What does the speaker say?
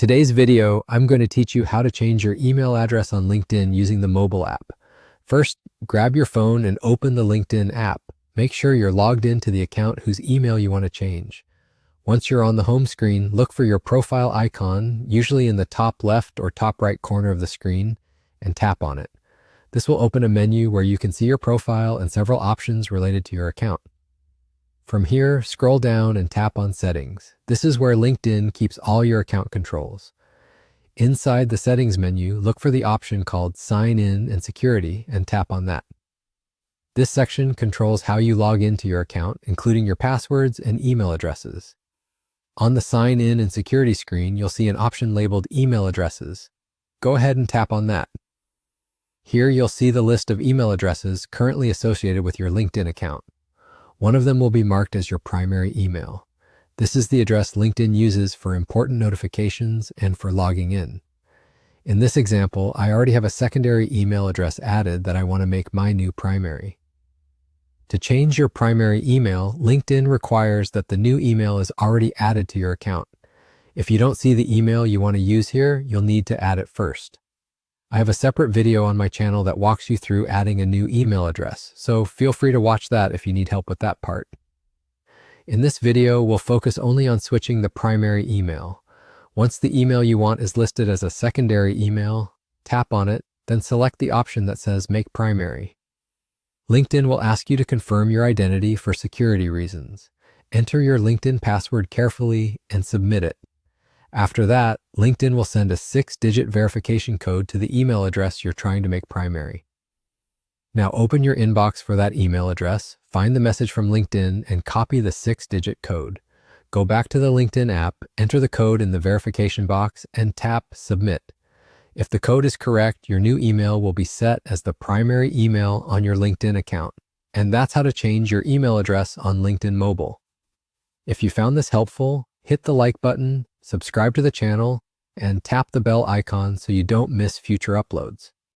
today's video, I'm going to teach you how to change your email address on LinkedIn using the mobile app. First, grab your phone and open the LinkedIn app. Make sure you're logged into the account whose email you want to change. Once you're on the home screen, look for your profile icon, usually in the top left or top right corner of the screen, and tap on it. This will open a menu where you can see your profile and several options related to your account. From here, scroll down and tap on Settings. This is where LinkedIn keeps all your account controls. Inside the Settings menu, look for the option called Sign In and Security and tap on that. This section controls how you log into your account, including your passwords and email addresses. On the Sign In and Security screen, you'll see an option labeled Email Addresses. Go ahead and tap on that. Here you'll see the list of email addresses currently associated with your LinkedIn account. One of them will be marked as your primary email. This is the address LinkedIn uses for important notifications and for logging in. In this example, I already have a secondary email address added that I want to make my new primary. To change your primary email, LinkedIn requires that the new email is already added to your account. If you don't see the email you want to use here, you'll need to add it first. I have a separate video on my channel that walks you through adding a new email address, so feel free to watch that if you need help with that part. In this video, we'll focus only on switching the primary email. Once the email you want is listed as a secondary email, tap on it, then select the option that says Make Primary. LinkedIn will ask you to confirm your identity for security reasons. Enter your LinkedIn password carefully and submit it. After that, LinkedIn will send a 6-digit verification code to the email address you're trying to make primary. Now open your inbox for that email address, find the message from LinkedIn, and copy the 6-digit code. Go back to the LinkedIn app, enter the code in the verification box, and tap Submit. If the code is correct, your new email will be set as the primary email on your LinkedIn account. And that's how to change your email address on LinkedIn Mobile. If you found this helpful, hit the like button, subscribe to the channel, and tap the bell icon so you don't miss future uploads.